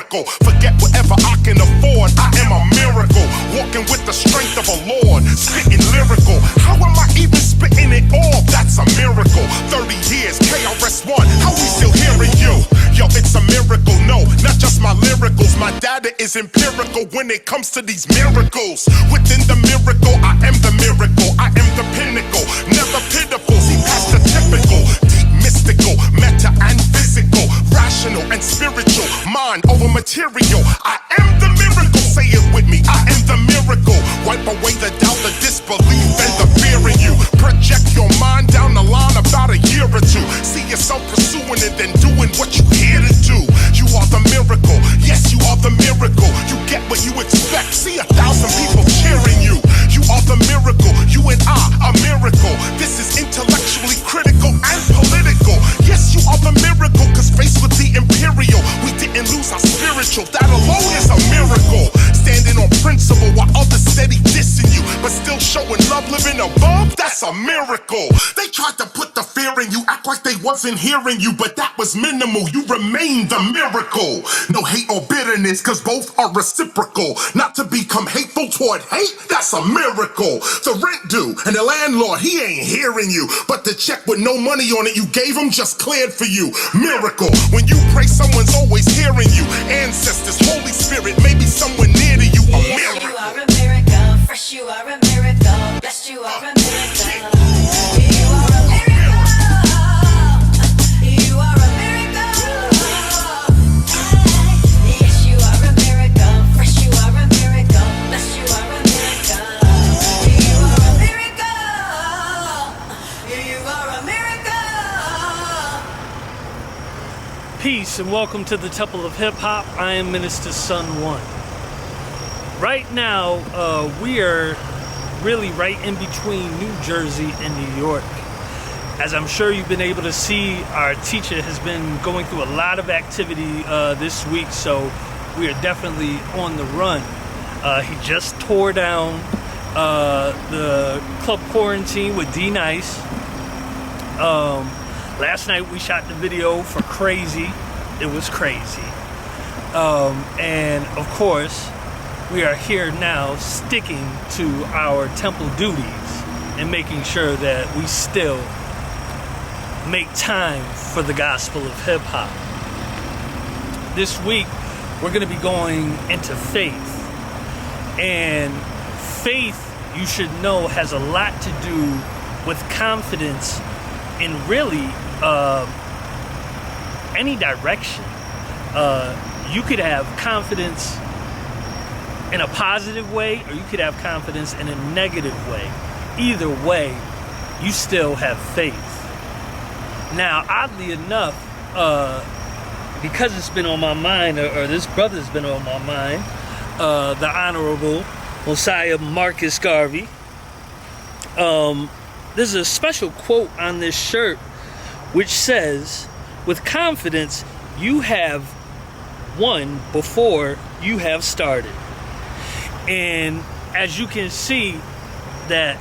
miracle. Forget whatever I can afford, I am a miracle. Walking with the strength of a Lord, spitting lyrical. How am I even spitting it all? That's a miracle. 30 years, KRS-ONE, how we still hearing you? Yo, it's a miracle, no, not just my lyricals. My data is empirical when it comes to these miracles. Within the miracle, I am the miracle. I am the pinnacle, never pitiful. See past the typical, deep mystical, meta and physical, rational and spiritual, mind over material. I am the miracle, say it with me, I am the miracle. Wipe away the doubt, the disbelief, and the fear in you. Project your mind down the line about a year or two. See yourself pursuing it and doing what you here to do. You are the miracle, yes, you are the miracle. You get what you expect, see 1,000 people cheering you. You are the miracle, you and I, a miracle. This is intellectually critical and political. Yes, you are the miracle, cause faced with the imperial, we didn't lose our spiritual. That alone is a miracle. Standing on principle while others steady dissing you, but still showing love, living above, that's a miracle. They tried to put the fear in you, act like they wasn't hearing you, but that was minimal. You remain the miracle. No hate or bitterness, cause both are reciprocal. Not to become hateful toward hate, that's a miracle. The rent due and the landlord, he ain't hearing you, but the check with no money on it you gave him just cleared for you. Miracle. When you pray, someone's always hearing you. Ancestors, Holy Spirit, maybe someone near to you. A miracle. You are a miracle. Fresh, you are a miracle. Blessed, you are a miracle. You are a miracle. You are a miracle. Yes, you are a miracle. Fresh, you are a miracle. Blessed, you are a miracle. You are a miracle. You are a miracle. Peace and welcome to the Temple of Hip Hop. I am Minister SIMONE. Right now, we are really right in between New Jersey and New York. As I'm sure you've been able to see, our teacher has been going through a lot of activity this week, so we are definitely on the run. He just tore down the club quarantine with D Nice. Last night we shot the video for Crazy. It was crazy. And of course, we are here now sticking to our temple duties and making sure that we still make time for the gospel of hip hop. This week, we're going to be going into faith. And faith, you should know, has a lot to do with confidence in really any direction. You could have confidence in a positive way, or you could have confidence in a negative way. Either way, you still have faith. Now, oddly enough, because it's been on my mind, or this brother's been on my mind, the Honorable Mosiah Marcus Garvey, there's a special quote on this shirt which says, with confidence, you have won before you have started. And as you can see, that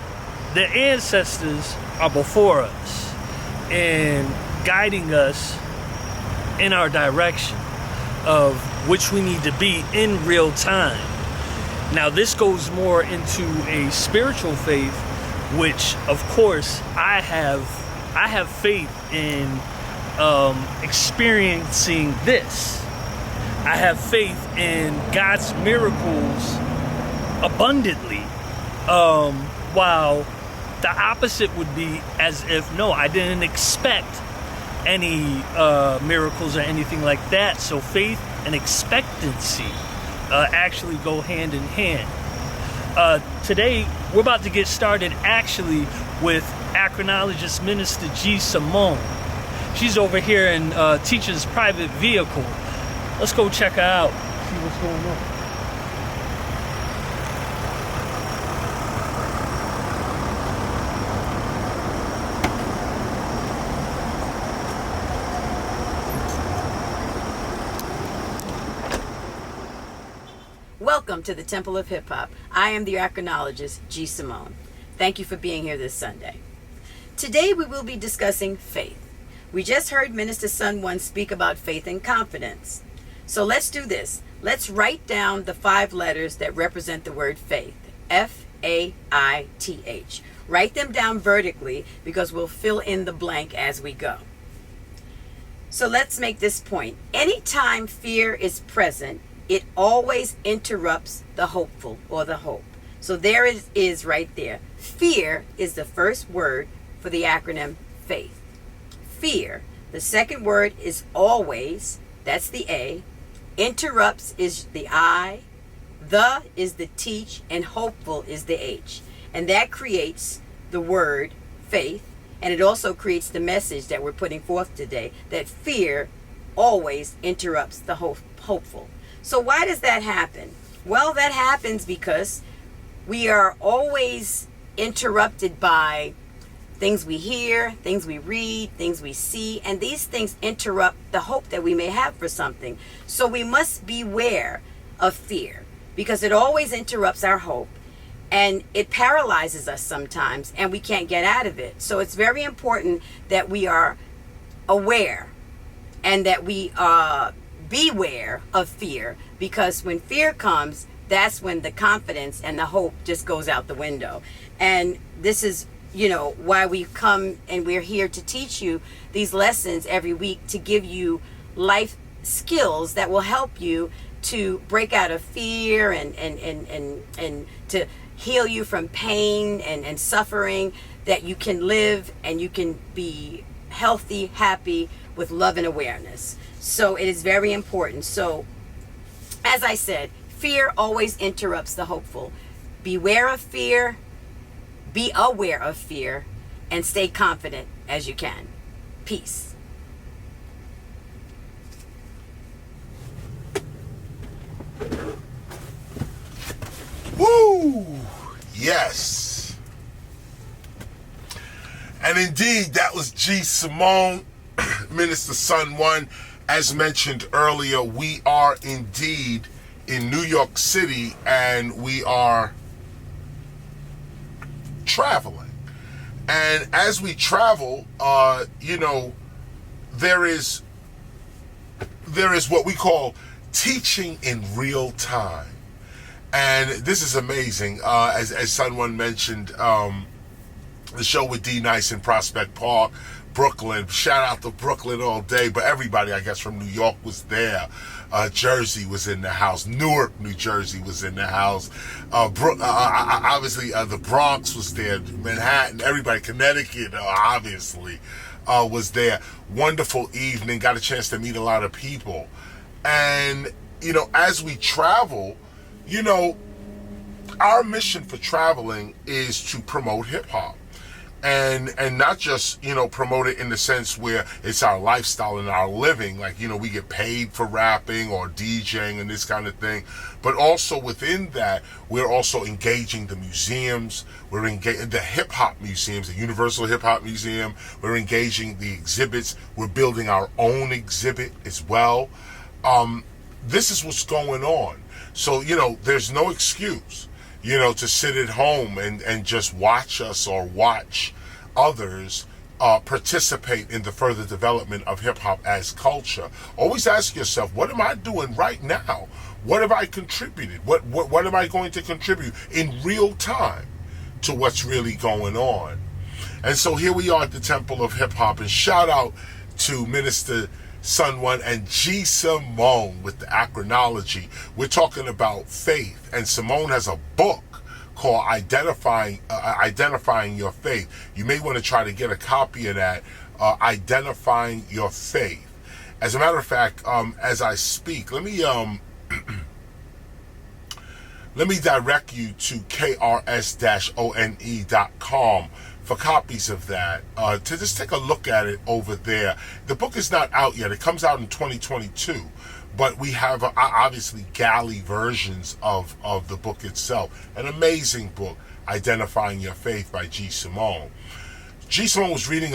the ancestors are before us and guiding us in our direction of which we need to be in real time. Now, this goes more into a spiritual faith, which, of course, I have faith in experiencing this. I have faith in God's miracles abundantly, while the opposite would be as if, no, I didn't expect any miracles or anything like that. So faith and expectancy actually go hand in hand. Today, we're about to get started actually with Acronologist Minister G. Simone. She's over here in Teacha's private vehicle. Let's go check her out, see what's going on. Welcome to the Temple of Hip Hop. I am the Acronologist, G. Simone. Thank you for being here this Sunday. Today we will be discussing faith. We just heard Minister SIMONE speak about faith and confidence. So let's do this. Let's write down the 5 letters that represent the word faith. F-A-I-T-H. Write them down vertically because we'll fill in the blank as we go. So let's make this point. Anytime fear is present, it always interrupts the hopeful or the hope. So there it is right there. Fear is the first word for the acronym FAITH. Fear. The second word is always. That's the A. Interrupts is the I. The is the teach, and hopeful is the H. And that creates the word faith. And it also creates the message that we're putting forth today, that fear always interrupts the hopeful. So why does that happen? Well, that happens because we are always interrupted by things we hear, things we read, things we see, and these things interrupt the hope that we may have for something. So we must beware of fear because it always interrupts our hope. And it paralyzes us sometimes, and we can't get out of it. So it's very important that we are aware and that we beware of fear, because when fear comes, that's when the confidence and the hope just goes out the window. And this is, why we come and we're here to teach you these lessons every week, to give you life skills that will help you to break out of fear and to heal you from pain and suffering, that you can live and you can be healthy, happy, with love and awareness. So it is very important. So, as I said, fear always interrupts the hopeful. Beware of fear, be aware of fear, and stay confident as you can. Peace. Woo! Yes. And indeed, that was G. Simone, Minister Sun One. As mentioned earlier, we are indeed in New York City, and we are traveling. And as we travel, there is what we call teaching in real time. And this is amazing. As Sun One mentioned, the show with D Nice in Prospect Park, Brooklyn. Shout out to Brooklyn all day, but everybody, I guess, from New York was there. Jersey was in the house. Newark, New Jersey was in the house. Obviously, the Bronx was there. Manhattan, everybody, Connecticut, obviously, was there. Wonderful evening. Got a chance to meet a lot of people. And, as we travel, our mission for traveling is to promote hip-hop. And not just, promote it in the sense where it's our lifestyle and our living, like, we get paid for rapping or DJing and this kind of thing. But also within that, we're also engaging the museums. We're engaging the hip-hop museums, the Universal Hip-Hop Museum. We're engaging the exhibits. We're building our own exhibit as well. This is what's going on. So, there's no excuse, to sit at home and just watch us or watch others participate in the further development of hip-hop as culture. Always ask yourself, what am I doing right now? What have I contributed? What am I going to contribute in real time to what's really going on? And so here we are at the Temple of Hip-Hop, and shout out to Minister Sun One and G. Simone with the Acronology. We're talking about faith, and Simone has a book called Identifying Your Faith. You may want to try to get a copy of that, Identifying Your Faith. As a matter of fact, as I speak, let me direct you to KRS-ONE.com for copies of that, to just take a look at it over there. The book is not out yet. It comes out in 2022. But we have, obviously, galley versions of the book itself. An amazing book, Identifying Your Faith by G. Simone. G. Simone was reading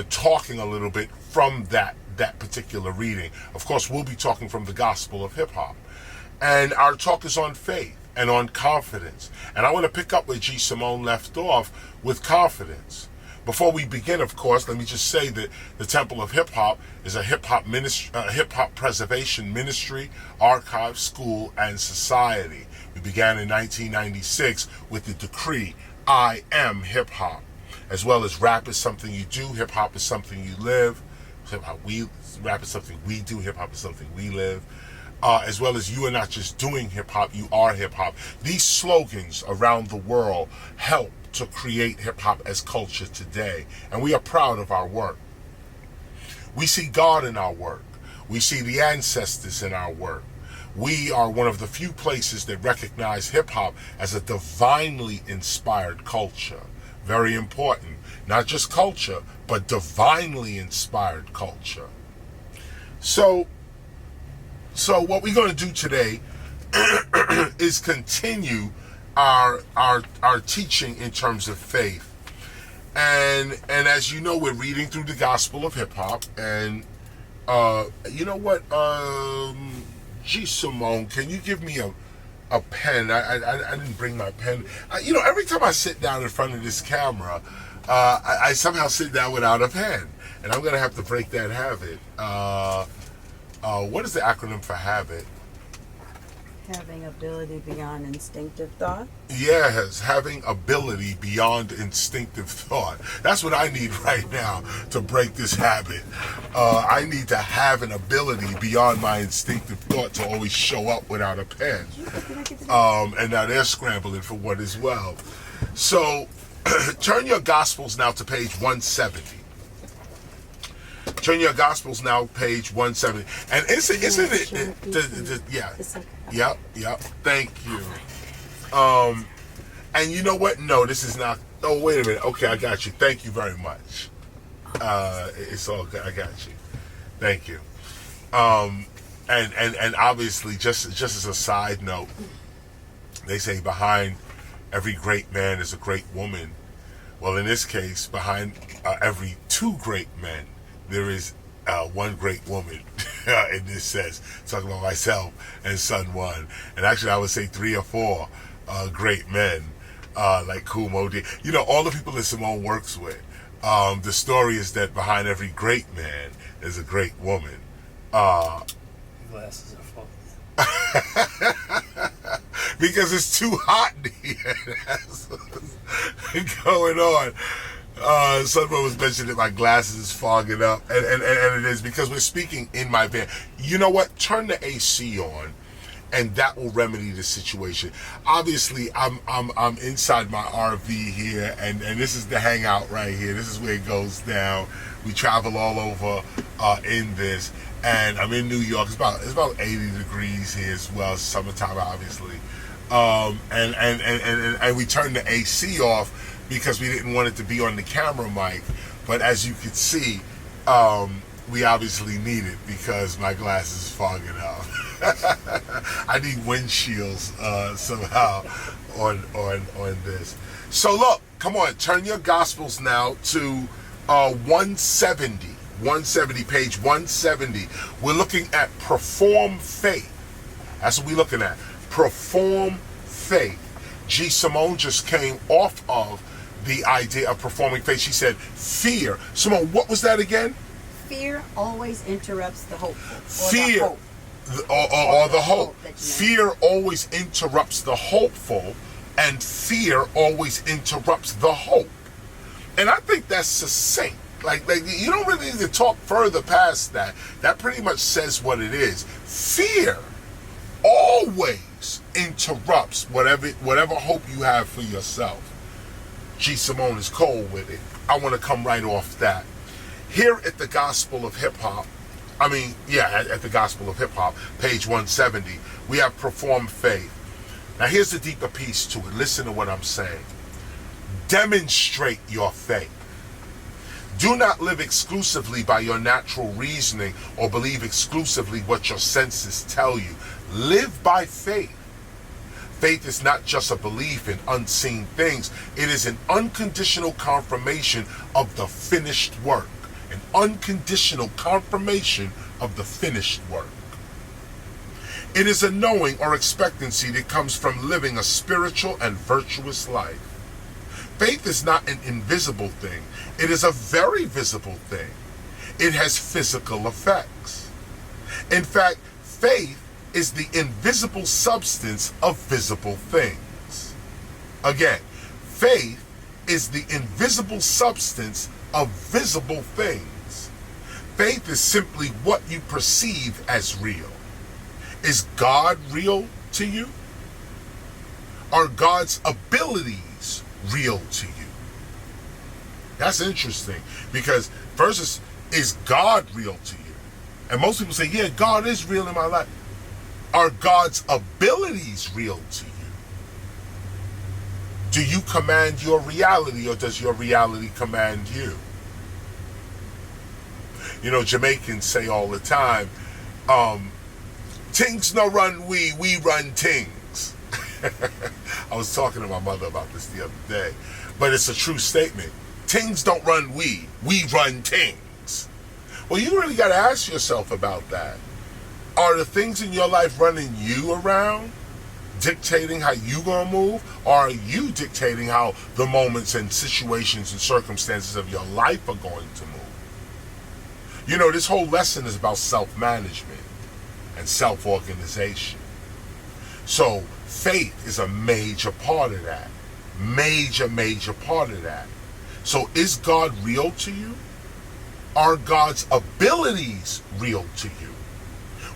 talking a little bit from that particular reading. Of course, we'll be talking from the gospel of hip-hop. And our talk is on faith and on confidence. And I want to pick up where G. Simone left off with confidence. Before we begin, of course, let me just say that the Temple of Hip Hop is a hip hop preservation ministry, archive, school, and society. We began in 1996 with the decree, I am hip hop. As well as rap is something you do, hip hop is something you live. Rap is something we do, hip hop is something we live. As well as you are not just doing hip hop, you are hip hop. These slogans around the world help to create hip hop as culture today, and we are proud of our work. We see God in our work. We see the ancestors in our work. We are one of the few places that recognize hip hop as a divinely inspired culture. Very important. Not just culture, but divinely inspired culture. So what we're going to do today is continue our teaching in terms of faith. And as you know, we're reading through the Gospel of Hip Hop, and you know what, Simone, can you give me a pen? I didn't bring my pen. Every time I sit down in front of this camera, I somehow sit down without a pen, and I'm gonna have to break that habit. What is the acronym for habit? Having ability beyond instinctive thought. Yes, having ability beyond instinctive thought. That's what I need right now to break this habit. I need to have an ability beyond my instinctive thought to always show up without a pen. And now they're scrambling for one as well. So turn your Gospels now to page 170. Turn your Gospels now, page 170. And isn't it? Yeah. Yep. Thank you. And you know what? No, this is not. Oh, wait a minute. Okay, I got you. Thank you very much. It's all good. I got you. Thank you. And obviously, just as a side note, they say behind every great man is a great woman. Well, in this case, behind every two great men, there is one great woman in this sense. Talking about myself and son one. And actually, I would say 3 or 4 great men, like Kumo did. All the people that Simone works with. The story is that behind every great man is a great woman. Glasses are falling. Because it's too hot in here. That's what's going on. Someone was mentioning that my glasses is fogging up, and it is because we're speaking in my van. You know what? Turn the AC on, and that will remedy the situation. Obviously, I'm inside my RV here, and this is the hangout right here. This is where it goes down. We travel all over in this, and I'm in New York. It's about 80 degrees here as well. It's summertime, obviously, and we turned the AC off because we didn't want it to be on the camera mic. But as you can see, we obviously need it because my glasses is fogging up. I need windshields somehow on this. So look, come on, turn your Gospels now to 170. 170, page 170. We're looking at perform faith. That's what we're looking at. Perform faith. G. Simone just came off of the idea of performing faith. She said fear. Simone, what was that again? Fear always interrupts the hopeful. Fear. Or the hope. Fear always interrupts the hopeful, and fear always interrupts the hope. And I think that's succinct. Like you don't really need to talk further past that. That pretty much says what it is. Fear always interrupts whatever hope you have for yourself. G. Simone is cold with it. I want to come right off that. Here at the Gospel of Hip Hop, at the Gospel of Hip Hop, page 170, we have perform faith. Now here's the deeper piece to it. Listen to what I'm saying. Demonstrate your faith. Do not live exclusively by your natural reasoning or believe exclusively what your senses tell you. Live by faith. Faith is not just a belief in unseen things. It is an unconditional confirmation of the finished work. An unconditional confirmation of the finished work. It is a knowing or expectancy that comes from living a spiritual and virtuous life. Faith is not an invisible thing. It is a very visible thing. It has physical effects. In fact, faith is the invisible substance of visible things. Again, faith is the invisible substance of visible things. Faith is simply what you perceive as real. Is God real to you? Are God's abilities real to you? That's interesting, because first is God real to you? And most people say, yeah, God is real in my life. Are God's abilities real to you? Do you command your reality, or does your reality command you? You know, Jamaicans say all the time, tings no run we run tings. I was talking to my mother about this the other day, but it's a true statement. Tings don't run we run tings. Well, you really got to ask yourself about that. Are the things in your life running you around, dictating how you gonna move, or are you dictating how the moments and situations and circumstances of your life are going to move? You know, this whole lesson is about self-management and self-organization. So faith is a major part of that. Major part of that. So is God real to you? Are God's abilities real to you?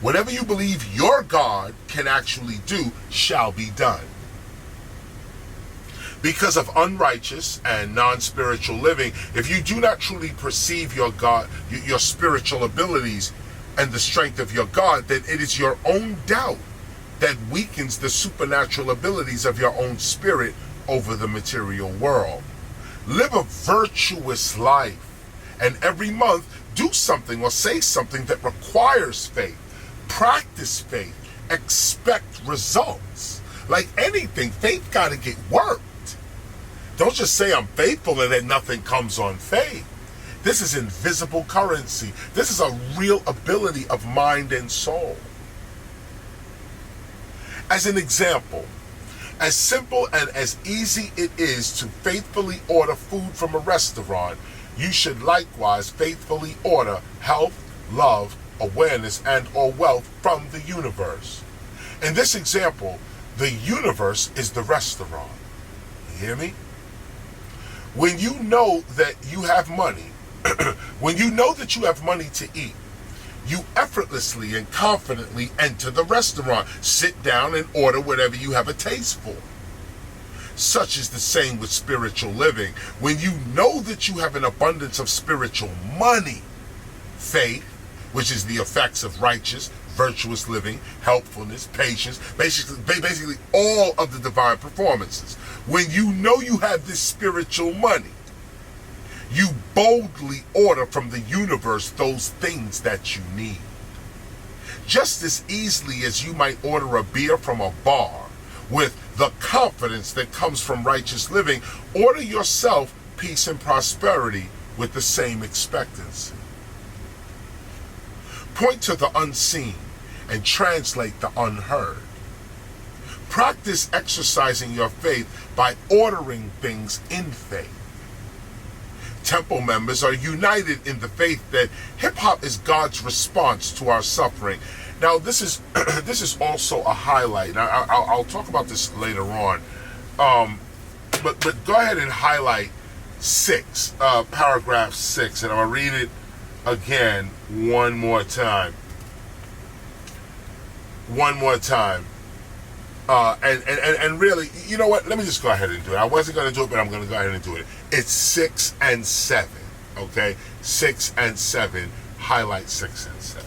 Whatever you believe your God can actually do shall be done. Because of unrighteous and non-spiritual living, if you do not truly perceive your God, your spiritual abilities and the strength of your God, then it is your own doubt that weakens the supernatural abilities of your own spirit over the material world. Live a virtuous life, and every month do something or say something that requires faith. Practice faith. Expect results. Like anything, faith got to get worked. Don't just say I'm faithful and then nothing comes on faith. This is invisible currency. This is a real ability of mind and soul. As an example, as simple and as easy it is to faithfully order food from a restaurant, you should likewise faithfully order health, love, awareness, and or wealth from the universe. In this example, the universe is the restaurant. You hear me? When you know that you have money, when you know that you have money to eat, you effortlessly and confidently enter the restaurant, sit down and order whatever you have a taste for. Such is the same with spiritual living. When you know that you have an abundance of spiritual money, faith, which is the effects of righteous, virtuous living, helpfulness, patience, basically all of the divine performances. When you know you have this spiritual money, you boldly order from the universe those things that you need. Just as easily as you might order a beer from a bar, with the confidence that comes from righteous living, order yourself peace and prosperity with the same expectancy. Point to the unseen and translate the unheard. Practice exercising your faith by ordering things in faith. Temple members are united in the faith that hip-hop is God's response to our suffering. Now, this is also a highlight. Now, I'll talk about this later on. But go ahead and highlight paragraph 6, and I'm going to read it again one more time. And really, you know what? Let me just go ahead and do it. I wasn't going to do it, but I'm going to go ahead and do it. It's 6 and 7, okay? 6 and 7. Highlight 6 and 7.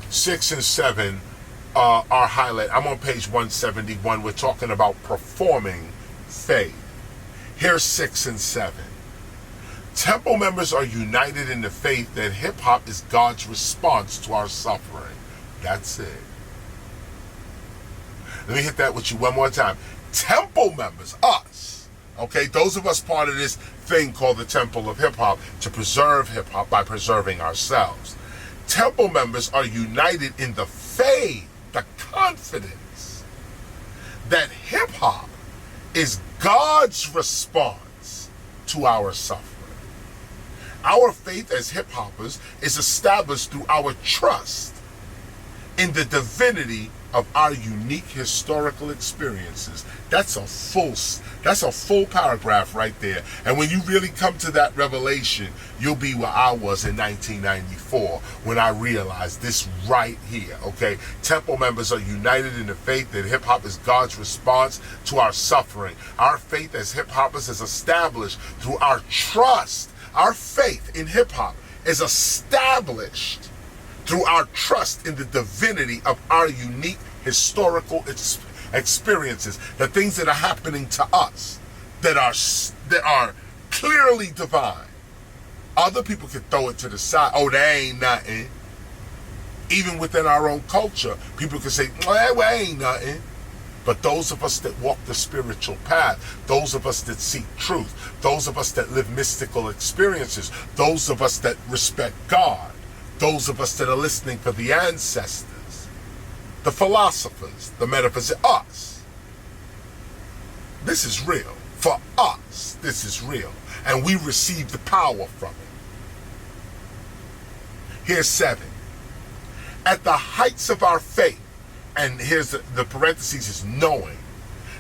6 and 7 are highlight. I'm on page 171. We're talking about performing faith. Here's 6 and 7. Temple members are united in the faith that hip-hop is God's response to our suffering. That's it. Let me hit that with you one more time. Temple members, us, okay, those of us part of this thing called the Temple of Hip-Hop, to preserve hip-hop by preserving ourselves. Temple members are united in the faith, the confidence that hip-hop is God's response to our suffering. Our faith as hip-hoppers is established through our trust in the divinity of our unique historical experiences. That's a full paragraph right there. And when you really come to that revelation, you'll be where I was in 1994 when I realized this right here, okay? Temple members are united in the faith that hip-hop is God's response to our suffering. Our faith as hip-hoppers is established through our trust. Our faith in hip-hop is established through our trust in the divinity of our unique historical experiences, the things that are happening to us that are clearly divine. Other people can throw it to the side. Oh, that ain't nothing. Even within our own culture, people can say, well, that ain't nothing. But those of us that walk the spiritual path, those of us that seek truth, those of us that live mystical experiences, those of us that respect God, those of us that are listening for the ancestors, the philosophers, the metaphysicians, us. This is real. For us, this is real. And we receive the power from it. Here's 7. At the heights of our faith, and here's the parentheses is knowing.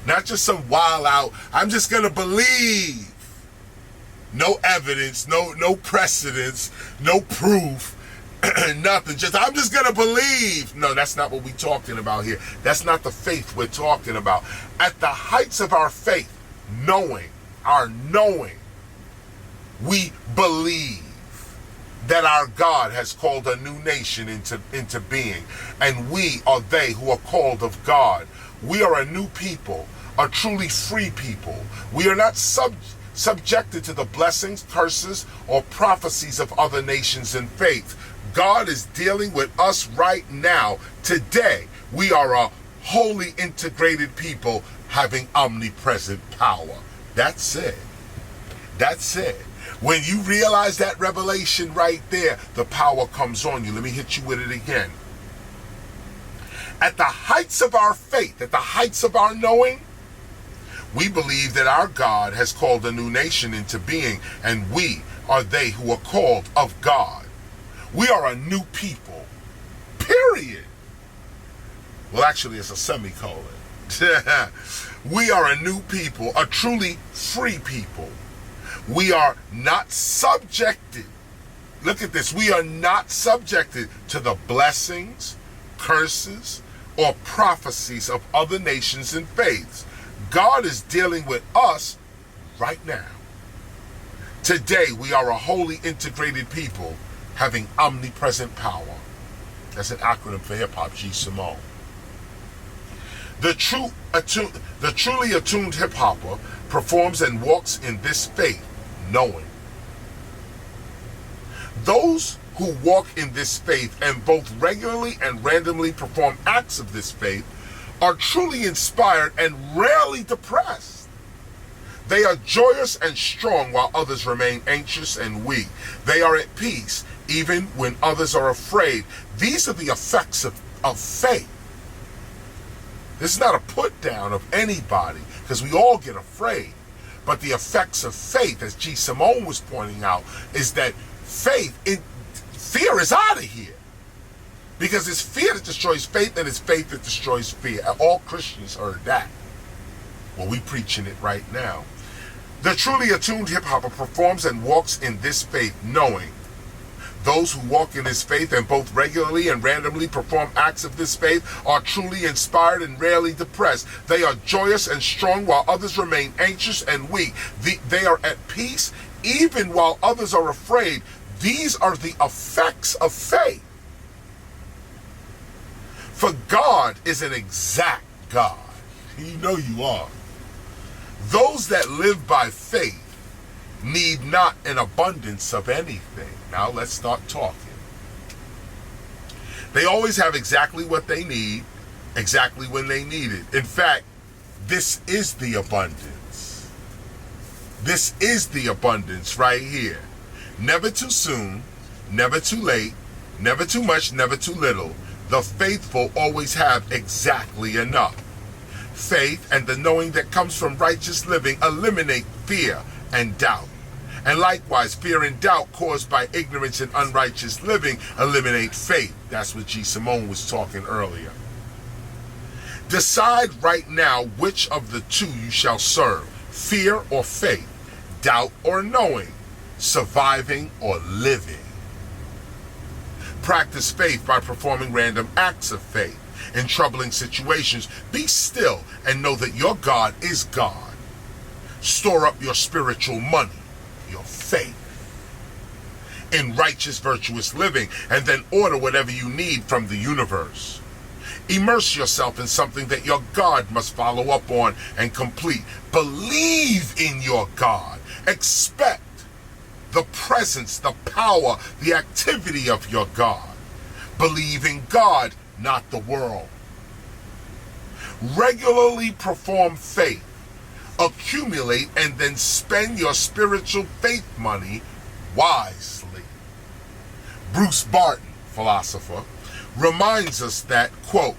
Not just some wild out, I'm just going to believe. No evidence, no precedence, no proof. Nothing, just I'm just gonna believe. No, that's not what we're talking about here. That's not the faith we're talking about. At the heights of our faith, knowing, we believe that our God has called a new nation into being, and we are they who are called of God. We are a new people, a truly free people. We are not subjected to the blessings, curses, or prophecies of other nations in faith. God is dealing with us right now. Today, we are a wholly integrated people having omnipresent power. That's it. That's it. When you realize that revelation right there, the power comes on you. Let me hit you with it again. At the heights of our faith, at the heights of our knowing, we believe that our God has called a new nation into being, and we are they who are called of God. We are a new people, period. Well, actually, it's a semicolon. We are a new people, a truly free people. We are not subjected. Look at this. We are not subjected to the blessings, curses, or prophecies of other nations and faiths. God is dealing with us right now. Today, we are a wholly integrated people having omnipresent power. That's an acronym for hip-hop, G. Simone. The truly attuned hip-hopper performs and walks in this faith, knowing. Those who walk in this faith and both regularly and randomly perform acts of this faith are truly inspired and rarely depressed. They are joyous and strong while others remain anxious and weak. They are at peace even when others are afraid. These are the effects of faith. This is not a put down of anybody, because we all get afraid. But the effects of faith, as G. Simone was pointing out, is that fear is out of here. Because it's fear that destroys faith, and it's faith that destroys fear. And all Christians heard that. Well, we preaching it right now. The truly attuned hip-hopper performs and walks in this faith, knowing. Those who walk in this faith and both regularly and randomly perform acts of this faith are truly inspired and rarely depressed. They are joyous and strong while others remain anxious and weak. They are at peace even while others are afraid. These are the effects of faith. For God is an exact God. You know you are. Those that live by faith need not an abundance of anything. Now let's start talking. They always have exactly what they need, exactly when they need it. In fact, this is the abundance. This is the abundance right here. Never too soon, never too late, never too much, never too little. The faithful always have exactly enough. Faith and the knowing that comes from righteous living eliminate fear and doubt. And likewise, fear and doubt caused by ignorance and unrighteous living eliminate faith. That's what G. Simone was talking earlier. Decide right now which of the two you shall serve, fear or faith, doubt or knowing, surviving or living. Practice faith by performing random acts of faith. In troubling situations, be still and know that your God is God. Store up your spiritual money, your faith, in righteous, virtuous living, and then order whatever you need from the universe. Immerse yourself in something that your God must follow up on and complete. Believe in your God. Expect the presence, the power, the activity of your God. Believe in God, not the world. Regularly perform faith. Accumulate and then spend your spiritual faith money wisely. Bruce Barton, philosopher, reminds us that, quote,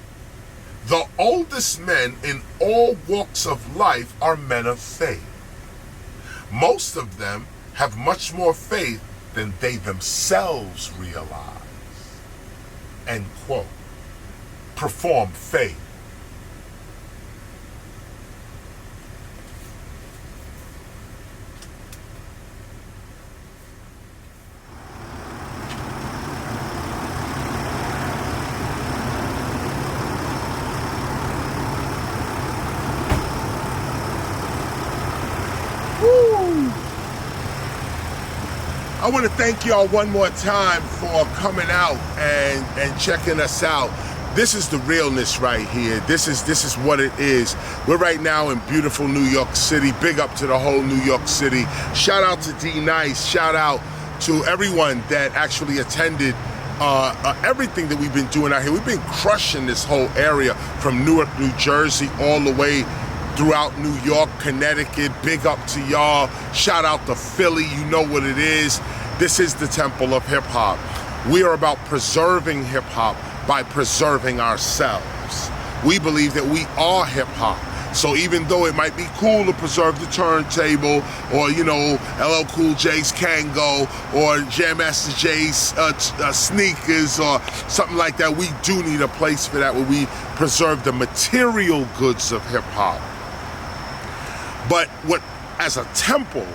the oldest men in all walks of life are men of faith. Most of them have much more faith than they themselves realize. End quote. Perform faith. I want to thank y'all one more time for coming out and checking us out. This is the realness right here. This is what it is. We're right now in beautiful New York City. Big up to the whole New York City. Shout out to D Nice. Shout out to everyone that actually attended everything that we've been doing out here. We've been crushing this whole area from Newark, New Jersey, all the way throughout New York, Connecticut. Big up to y'all. Shout out to Philly. You know what it is. This is the Temple of Hip Hop. We are about preserving hip hop by preserving ourselves. We believe that we are hip hop. So even though it might be cool to preserve the turntable, or, you know, LL Cool J's Kango, or Jam Master J's sneakers, or something like that, we do need a place for that, where we preserve the material goods of hip hop. But as a temple,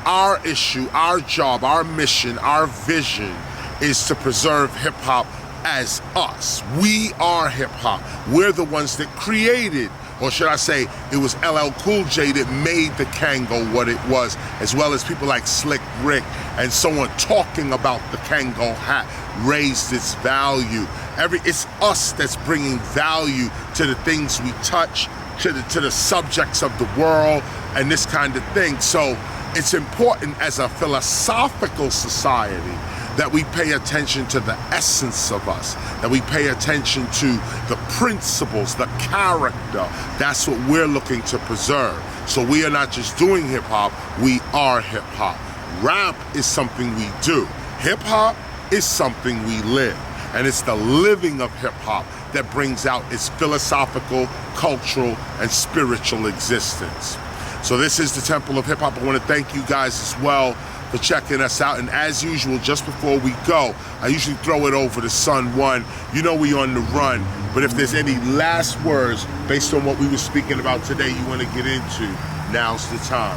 our issue, our job, our mission, our vision is to preserve hip hop as us. We are hip hop. We're the ones that created, or should I say, it was LL Cool J that made the Kango what it was, as well as people like Slick Rick and so on, talking about the Kango hat raised its value. It's us that's bringing value to the things we touch, to the subjects of the world, and this kind of thing. So it's important as a philosophical society that we pay attention to the essence of us, that we pay attention to the principles, the character. That's what we're looking to preserve. So we are not just doing hip hop, we are hip hop. Rap is something we do. Hip hop is something we live. And it's the living of hip hop that brings out its philosophical, cultural, and spiritual existence. So this is the Temple of Hip Hop. I want to thank you guys as well for checking us out. And as usual, just before we go, I usually throw it over to Son One. You know we on the run, but if there's any last words based on what we were speaking about today you want to get into, now's the time.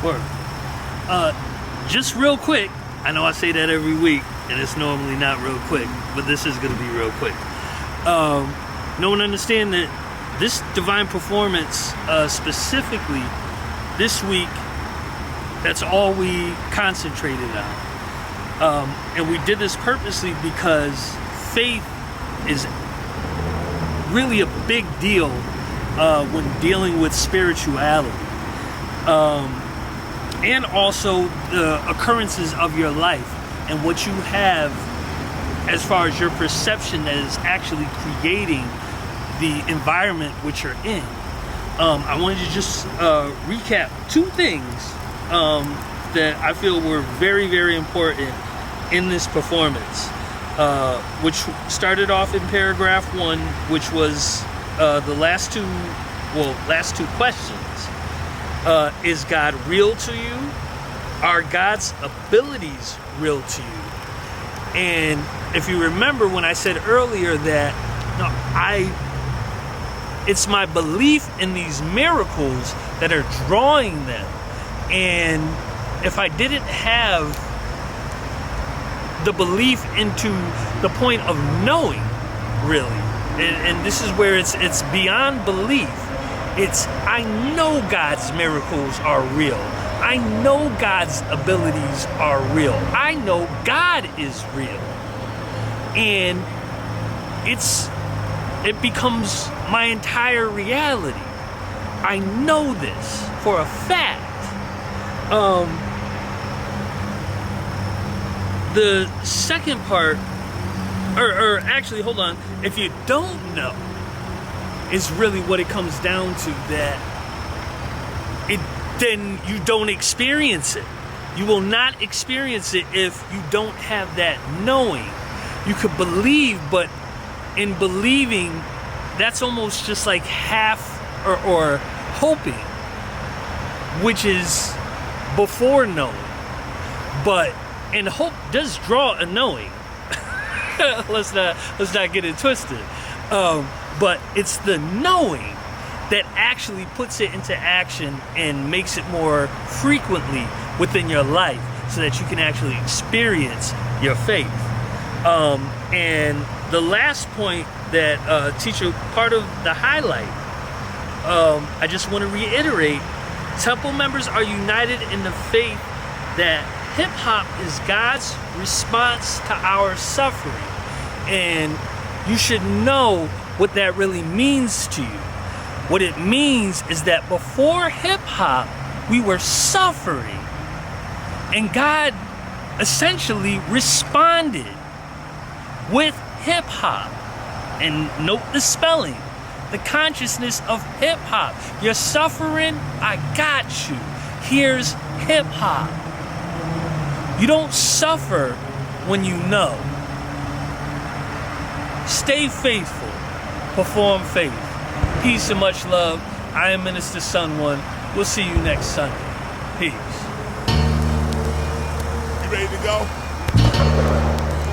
Word. Just real quick, I know I say that every week, and it's normally not real quick, but this is going to be real quick. No one understand that this divine performance, specifically this week, that's all we concentrated on. And we did this purposely because faith is really a big deal when dealing with spirituality. And also the occurrences of your life and what you have as far as your perception that is actually creating the environment which you're in. I wanted to just recap two things that I feel were very, very important in this performance, which started off in paragraph 1, which was the last two last two questions. Is God real to you? Are God's abilities real to you? And if you remember when I said earlier that it's my belief in these miracles that are drawing them. And if I didn't have the belief into the point of knowing, really, and this is where it's beyond belief. It's, I know God's miracles are real. I know God's abilities are real. I know God is real. And it becomes my entire reality. I know this for a fact. The second part, or actually, hold on. If you don't know, is really what it comes down to, then you don't experience it. You will not experience it if you don't have that knowing. You could believe, but in believing, that's almost just like half or hoping, which is before knowing. And hope does draw a knowing. let's not get it twisted. But it's the knowing that actually puts it into action and makes it more frequently within your life so that you can actually experience your faith. And the last point that teacher, part of the highlight, I just want to reiterate, temple members are united in the faith that hip-hop is God's response to our suffering. And you should know what that really means to you. What it means is that before hip-hop, we were suffering. And God essentially responded with hip-hop. And note the spelling, the consciousness of hip-hop. You're suffering, I got you. Here's hip-hop. You don't suffer when you know. Stay faithful. Perform faith. Peace and much love. I am Minister SIMONE. We'll see you next Sunday. Peace. You ready to go?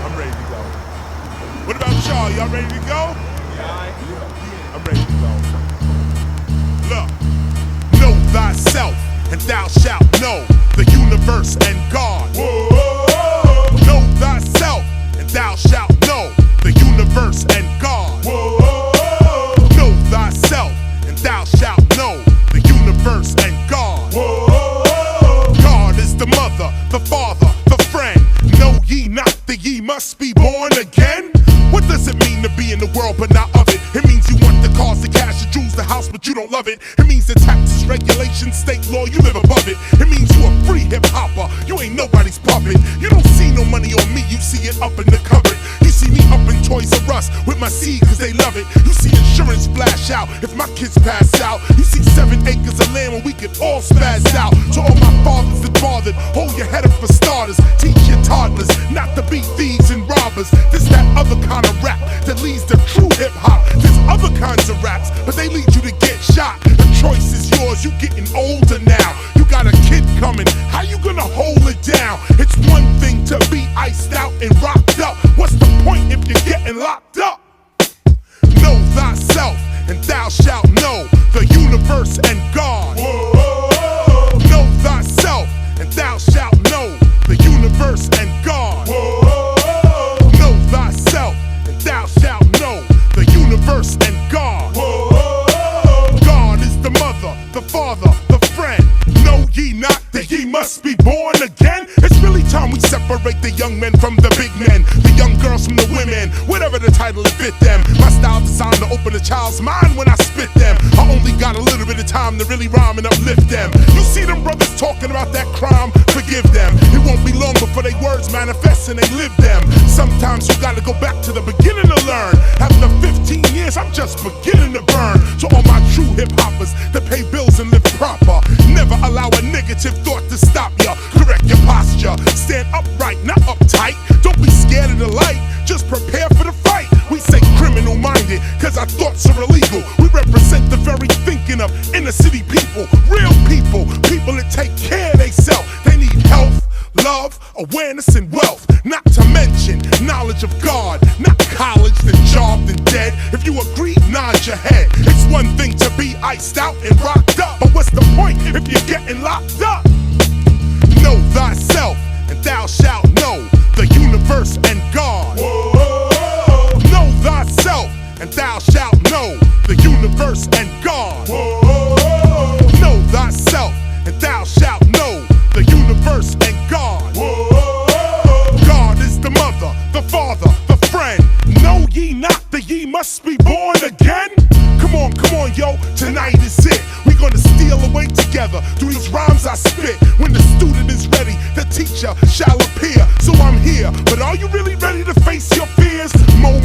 I'm ready to go. What about y'all? Y'all ready to go? I'm ready to go. Look. Know thyself, and thou shalt know the universe and God. Whoa. Know thyself, and thou shalt know the universe and God. Whoa. Know thyself, and thou shalt know the universe and God. Whoa. God is the mother, the father, the friend. Know ye not that ye must be born again? What does it mean to be in the world but not of it? It means you want the cars, the cash, the jewels, the house, but you don't love it. It means the taxes, regulations, state law, you live above it. It means you a free hip-hopper, you ain't nobody's puppet. You don't see no money on me, you see it up in the cupboard. You see me up in Toys R Us with my seed cause they love it. You see insurance flash out if my kids pass out. You see 7 acres of land where we can all spaz out. To all my fathers that bothered, hold your head up for starters. Teach your toddlers not to be thieves and robbers. This that other kind of rap that leads to true hip-hop. There's other kinds of raps, but they lead you to get shot. The choice is yours, you getting older now. You got a kid coming, how you gonna hold it down? It's one thing to be iced out and rocked up. What's the point if you're getting locked up? Know thyself, and thou shalt know the universe and God. Whoa. Know thyself, and thou shalt know the universe and God. Whoa. Know thyself, and thou shalt know the universe and God. Whoa. God is the mother, the father, the friend. Know ye not that ye must be born again? It's really time we separate the young men from the big men, the young girls from the women, whatever the title to fit them. My style designed to open a child's mind when I spit them. I only got a little bit of time to really rhyme and uplift them. You see them brothers talking about that crime, forgive them. It won't be long before they words manifest and they live them. Sometimes you gotta go back to the beginning to learn. After 15 years, I'm just beginning to burn. To all my true hip-hoppers that pay bills and live proper, never allow a negative thought to stop ya. Correct your posture, stand upright, not uptight. Don't be scared of the light, just prepare for the fight. We say criminal minded, cause our thoughts are illegal. We represent the very thing thinking of inner city people, real people, people that take care of themselves. They need health, love, awareness, and wealth. Not to mention knowledge of God, not college, then job, then dead. If you agree, nod your head. It's one thing to be iced out and rocked up, but what's the point if you're getting locked up? Know thyself, and thou shalt know the universe and God. Whoa. Know thyself, and thou shalt know the universe and God. Whoa. Know thyself, and thou shalt know the universe and God. Whoa. God is the mother, the father, the friend. Know ye not that ye must be born again? Come on, yo, tonight is it. We gonna steal away together through these rhymes I spit. When the student is ready, the teacher shall appear. So I'm here, but are you really ready to face your fears? More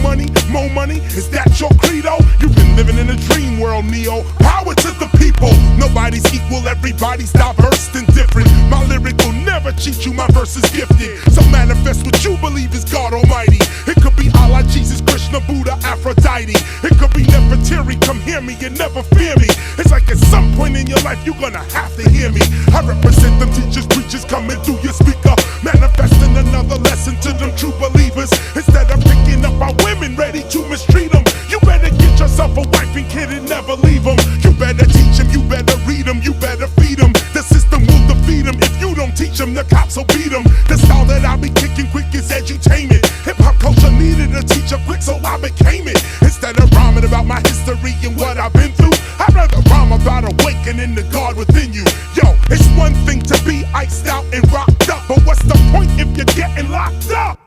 money, is that your credo? You've been living in a dream world, Neo. Power to the people. Nobody's equal, everybody's diverse and different. My lyric will never cheat you, my verse is gifted. So manifest what you believe is God Almighty. It could be Allah, Jesus, Krishna, Buddha, Aphrodite. It could be Nefertiti, come hear me and never fear me. It's like at some point in your life you're gonna have to hear me. I represent them teachers, preachers coming through your speaker, manifesting another lesson to them true believers. Instead of picking up our women ready to mistreat them, you better get yourself a wife and kid and never leave them. You better teach them, you better read them, you better feed them. The system will defeat them. If you don't teach them, the cops will beat them. The style that I be kicking quick is edutainment. Hip-hop culture needed a teacher quick, so I became it. Instead of rhyming about my history and what I've been through, I'd rather rhyme about awakening the God within you. Yo, it's one thing to be iced out and rocked up, but what's the point if you're getting locked up?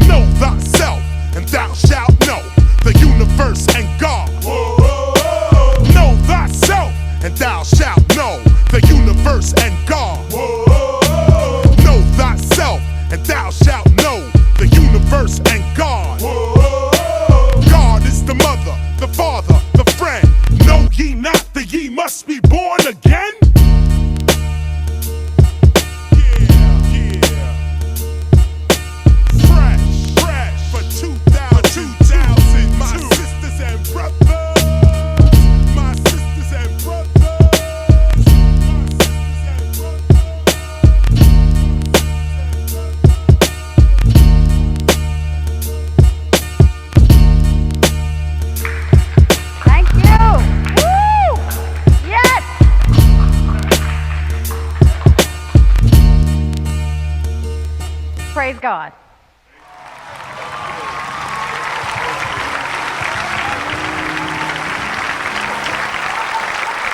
Know thyself, and thou shalt know the universe and God. Whoa. Know thyself, and thou shalt know the universe and God. Whoa. Know thyself, and thou shalt know the universe and God. Whoa. God is the mother, the father, the friend. Know ye not that ye must be born again? Praise God.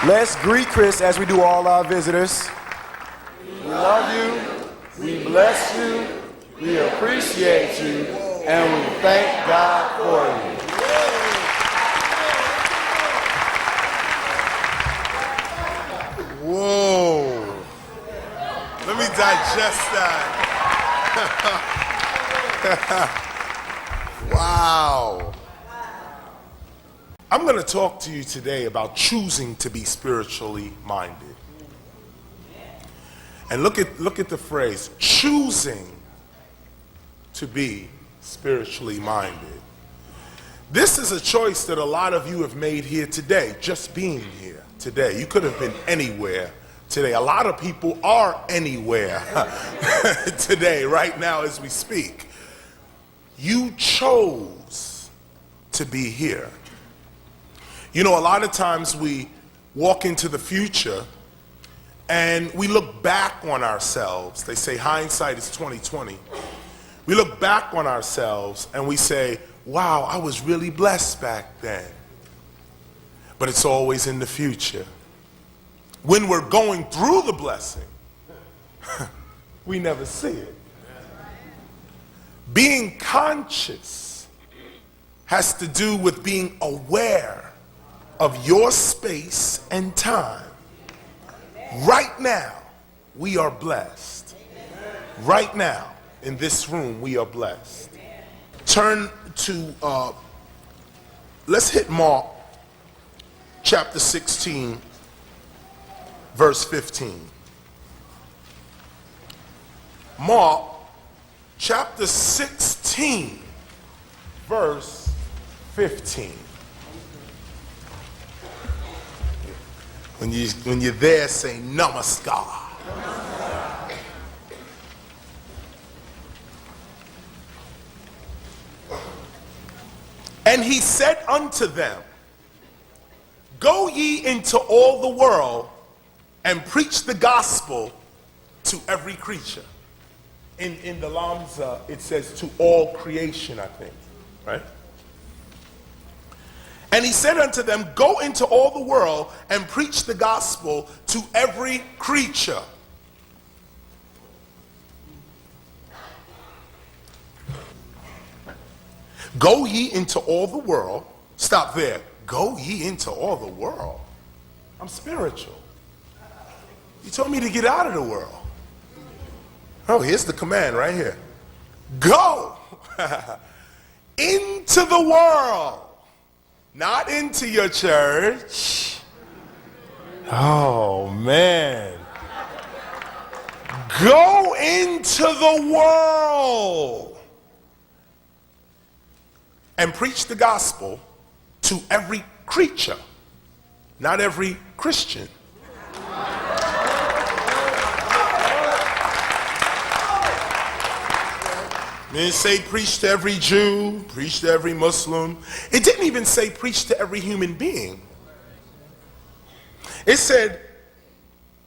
Let's greet Chris as we do all our visitors. We love you, we bless you, we appreciate you, and we thank God for you. Whoa. Let me digest that. Wow. I'm going to talk to you today about choosing to be spiritually minded. And look at the phrase, choosing to be spiritually minded. This is a choice that a lot of you have made here today, just being here today. You could have been anywhere today. A lot of people are anywhere today, right now as we speak. You chose to be here. You know, a lot of times we walk into the future and we look back on ourselves. They say hindsight is 20/20. We look back on ourselves and we say, wow, I was really blessed back then. But it's always in the future. When we're going through the blessing, we never see it. Being conscious has to do with being aware of your space and time. Right now, we are blessed. Right now, in this room, we are blessed. Turn to, let's hit Mark chapter 16, verse 15. Mark chapter 16, verse 15. When you're there, say namaskar. And he said unto them, go ye into all the world and preach the gospel to every creature. In the Lamza, it says to all creation, I think, right? And he said unto them, go into all the world and preach the gospel to every creature. Go ye into all the world. Stop there. Go ye into all the world. I'm spiritual. You told me to get out of the world. Oh, here's the command right here. Go into the world. Not into your church. Oh, man. Go into the world and preach the gospel to every creature, not every Christian. It didn't say preach to every Jew, preach to every Muslim. It didn't even say preach to every human being. It said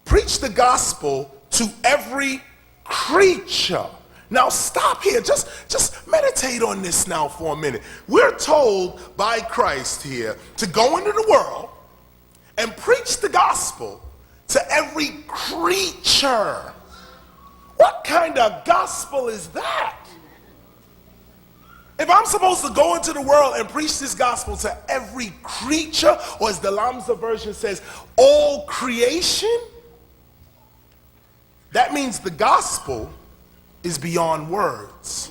preach the gospel to every creature. Now stop here, just meditate on this now for a minute. We're told by Christ here to go into the world and preach the gospel to every creature. What kind of gospel is that? If I'm supposed to go into the world and preach this gospel to every creature, or as the Lamza version says, all creation, that means the gospel is beyond words.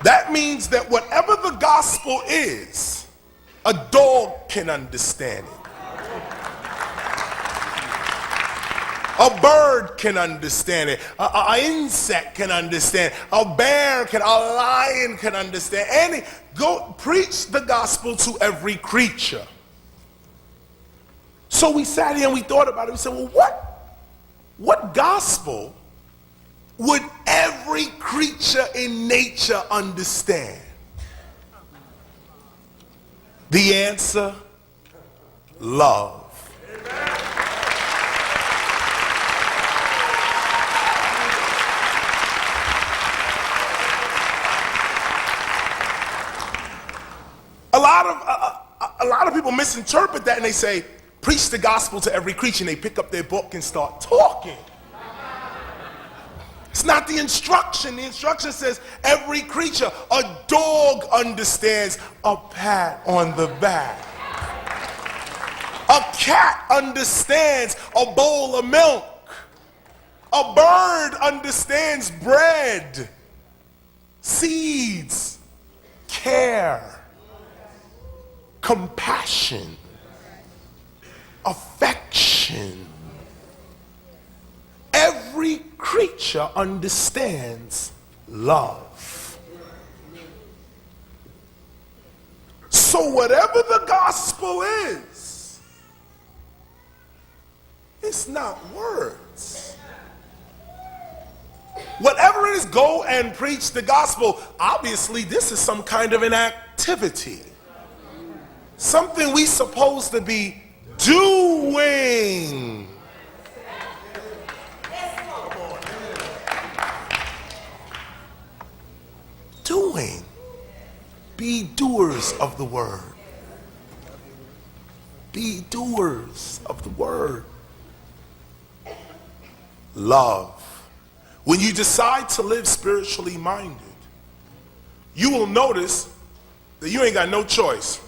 That means that whatever the gospel is, a dog can understand it. A bird can understand it. An insect can understand. A bear can, a lion can understand. Go preach the gospel to every creature. So we sat here and we thought about it. We said, well, what gospel would every creature in nature understand? The answer, love. A lot of people misinterpret that and they say, preach the gospel to every creature, and they pick up their book and start talking. It's not the instruction. The instruction says every creature. A dog understands a pat on the back. A cat understands a bowl of milk. A bird understands bread, seeds, care, compassion, affection. Every creature understands love. So whatever the gospel is, it's not words. Whatever it is, go and preach the gospel. Obviously, this is some kind of an activity. Something we supposed to be doing. Doing. Be doers of the word. Be doers of the word. Love. When you decide to live spiritually minded, you will notice that you ain't got no choice.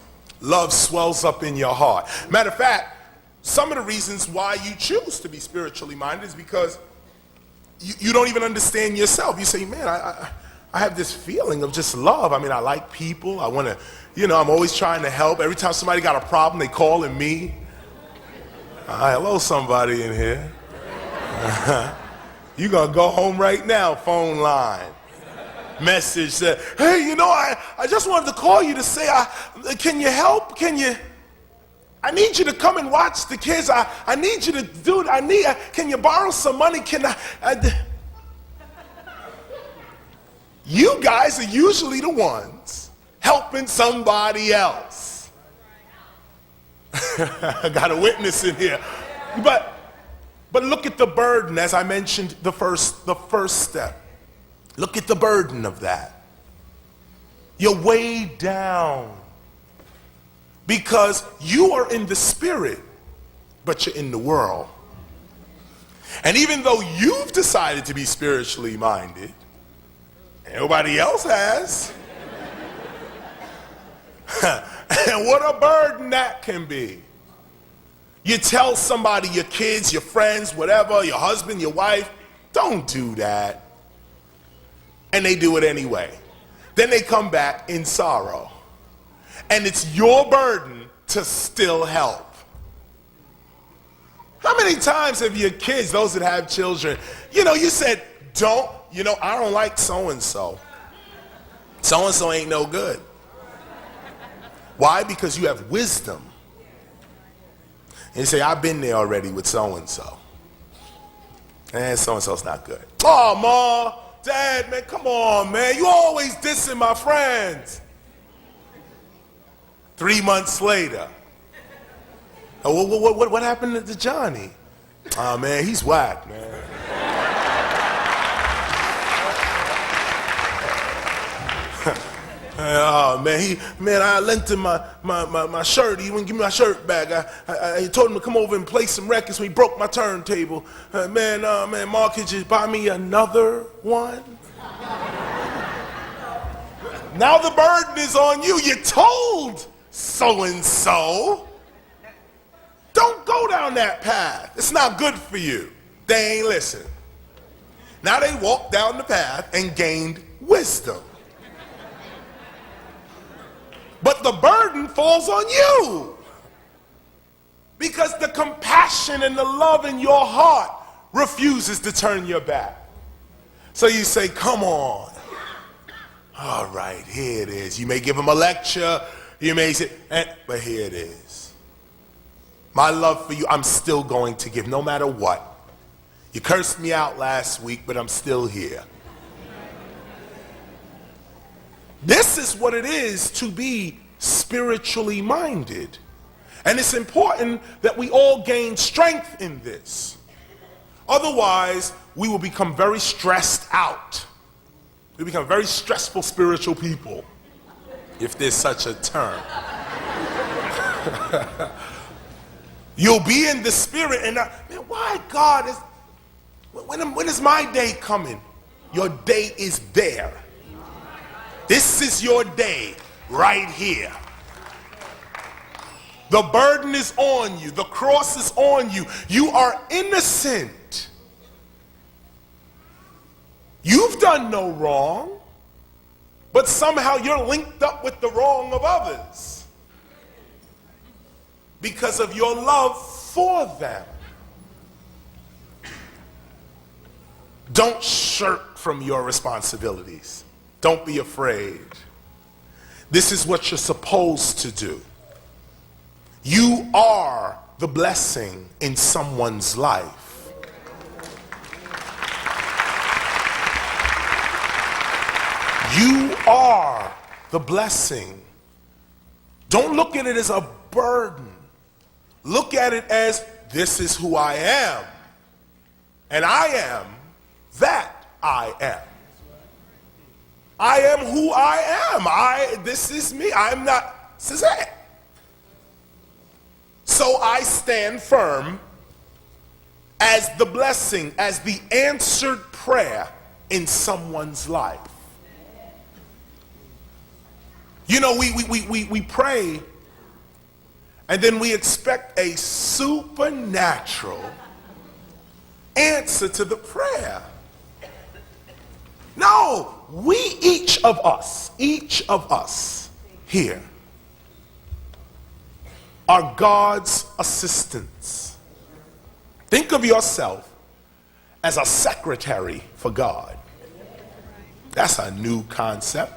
Love swells up in your heart. Matter of fact, some of the reasons why you choose to be spiritually minded is because you don't even understand yourself. You say, man, I have this feeling of just love. I mean, I like people. I want to, I'm always trying to help. Every time somebody got a problem, they calling me. Hello, somebody in here. You're going to go home right now, phone line. Message said, hey, I just wanted to call you to say, can you help? Can you? I need you to come and watch the kids. I need you to do it. Can you borrow some money? You guys are usually the ones helping somebody else. I got a witness in here. But look at the burden, as I mentioned, the first step. Look at the burden of that. You're weighed down because you are in the spirit, but you're in the world. And even though you've decided to be spiritually minded, nobody else has. And what a burden that can be. You tell somebody, your kids, your friends, whatever, your husband, your wife, don't do that. And they do it anyway. Then they come back in sorrow. And it's your burden to still help. How many times have your kids, those that have children, you said, I don't like so-and-so. So-and-so ain't no good. Why? Because you have wisdom. And you say, I've been there already with so-and-so. And so-and-so's not good. Oh, Ma, Dad, man, come on, man. You always dissing my friends. 3 months later. Oh, what happened to Johnny? Oh, man, he's whack, man. Oh man, I lent him my shirt. He wouldn't give me my shirt back. I told him to come over and play some records when he broke my turntable. Man, Mark, could you buy me another one? Now the burden is on you. You told so-and-so, don't go down that path. It's not good for you. They ain't listen. Now they walked down the path and gained wisdom. But the burden falls on you because the compassion and the love in your heart refuses to turn your back. So you say, come on. All right, here it is. You may give them a lecture. You may say, but here it is. My love for you, I'm still going to give no matter what. You cursed me out last week, but I'm still here. This is what it is to be spiritually minded. And it's important that we all gain strength in this. Otherwise, we will become very stressed out. We become very stressful spiritual people, if there's such a term. You'll be in the spirit and, man, why God is, when is my day coming? Your day is there. This is your day right here. The burden is on you. The cross is on you. You are innocent. You've done no wrong, but somehow you're linked up with the wrong of others because of your love for them. Don't shirk from your responsibilities. Don't be afraid. This is what you're supposed to do. You are the blessing in someone's life. You are the blessing. Don't look at it as a burden. Look at it as, this is who I am. And I am that I am. I am who I am. This is me. I'm not Suzanne. So I stand firm as the blessing, as the answered prayer in someone's life. You know, we pray and then we expect a supernatural answer to the prayer. No, each of us here are God's assistants. Think of yourself as a secretary for God. That's a new concept.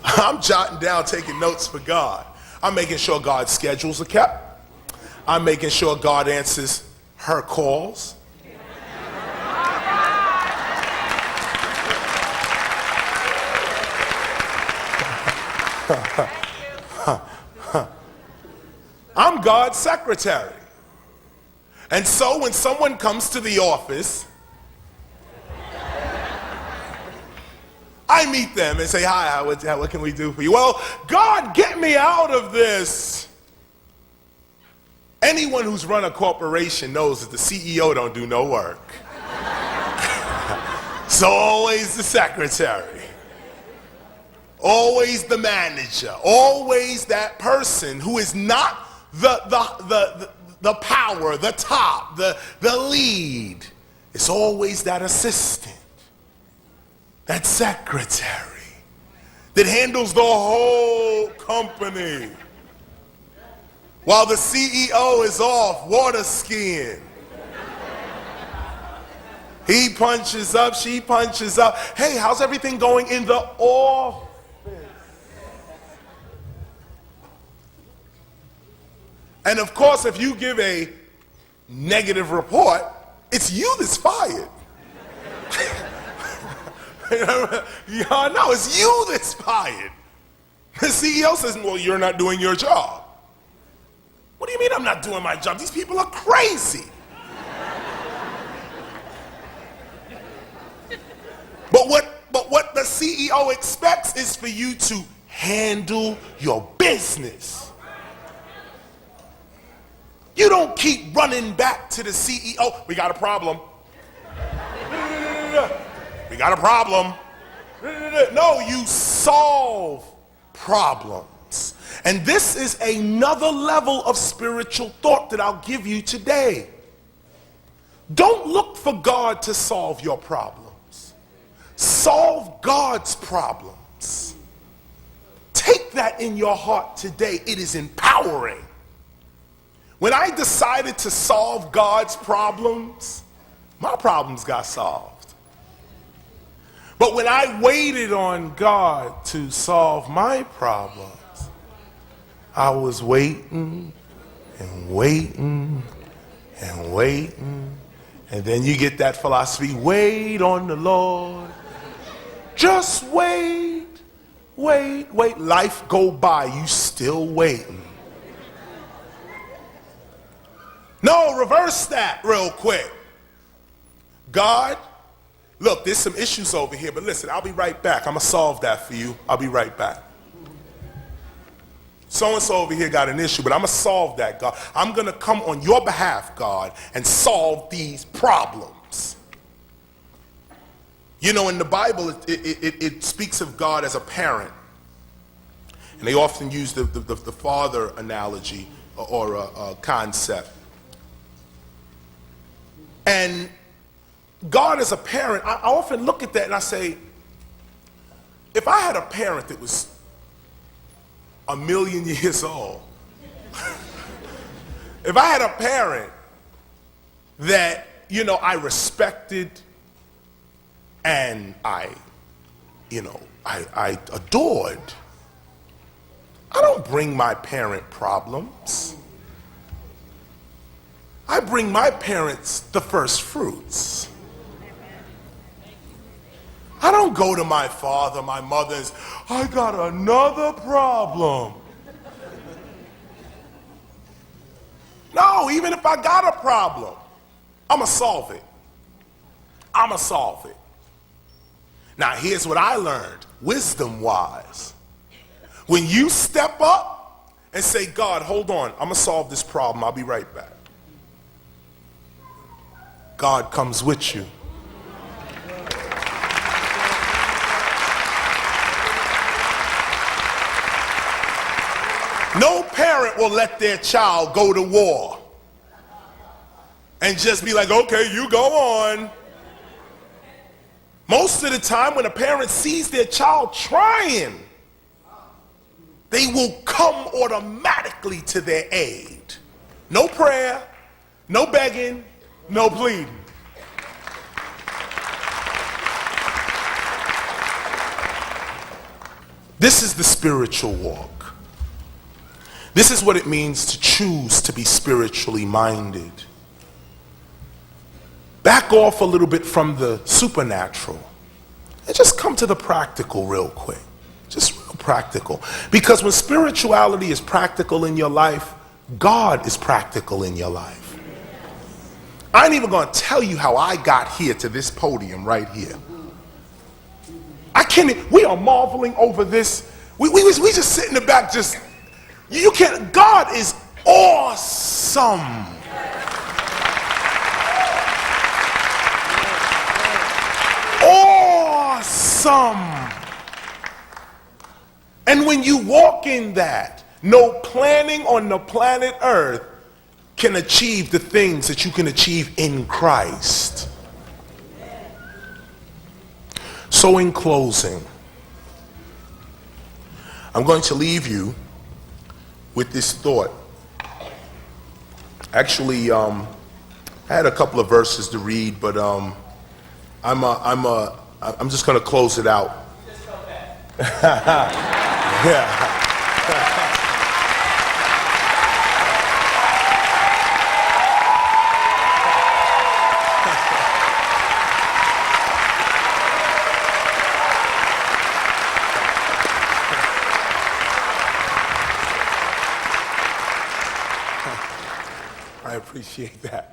I'm jotting down, taking notes for God. I'm making sure God's schedules are kept. I'm making sure God answers her calls. I'm God's secretary. And so when someone comes to the office, I meet them and say, hi, what can we do for you? Well, God, get me out of this. Anyone who's run a corporation knows that the CEO don't do no work. So always the secretary. Always the manager. Always that person who is not the power, the top, the lead. It's always that assistant. That secretary that handles the whole company while the CEO is off water skiing. He punches up, she punches up. Hey, how's everything going in the office? And of course, if you give a negative report, it's you that's fired. No, it's you that's fired. The CEO says, well, you're not doing your job. What do you mean I'm not doing my job? These people are crazy. But what the CEO expects is for you to handle your business. You don't keep running back to the CEO. We got a problem. We got a problem. No, you solve problems. And this is another level of spiritual thought that I'll give you today. Don't look for God to solve your problems. Solve God's problems. Take that in your heart today. It is empowering. When I decided to solve God's problems, my problems got solved. But when I waited on God to solve my problems, I was waiting and waiting and waiting. And then you get that philosophy, wait on the Lord. Just wait, wait, wait. Life go by, you still waiting. No, reverse that real quick. God, look, there's some issues over here, but listen, I'll be right back. I'm going to solve that for you. I'll be right back. So-and-so over here got an issue, but I'm going to solve that, God. I'm going to come on your behalf, God, and solve these problems. You know, in the Bible, it speaks of God as a parent. And they often use the father analogy or a concept. And God as a parent, I often look at that and I say, if I had a parent that was 1,000,000 years old, if I had a parent that, you know, I respected and I adored, I don't bring my parent problems. I bring my parents the first fruits. I don't go to my father, my mother, and say, I got another problem. No, even if I got a problem, I'm going to solve it. I'm going to solve it. Now, here's what I learned, wisdom-wise. When you step up and say, God, hold on, I'm going to solve this problem. I'll be right back. God comes with you. No parent will let their child go to war and just be like, okay, you go on. Most of the time when a parent sees their child trying, they will come automatically to their aid. No prayer, no begging, no pleading. This is the spiritual walk. This is what it means to choose to be spiritually minded. Back off a little bit from the supernatural and just come to the practical real quick. Just real practical. Because when spirituality is practical in your life, God is practical in your life. I ain't even going to tell you how I got here to this podium right here. We are marveling over this. We just sit in the back just, you can't, God is awesome. Awesome. And when you walk in that, no planning on the planet Earth can achieve the things that you can achieve in Christ. So in closing, I'm going to leave you with this thought. Actually, I had a couple of verses to read, but I'm just going to close it out. Yeah. I appreciate that.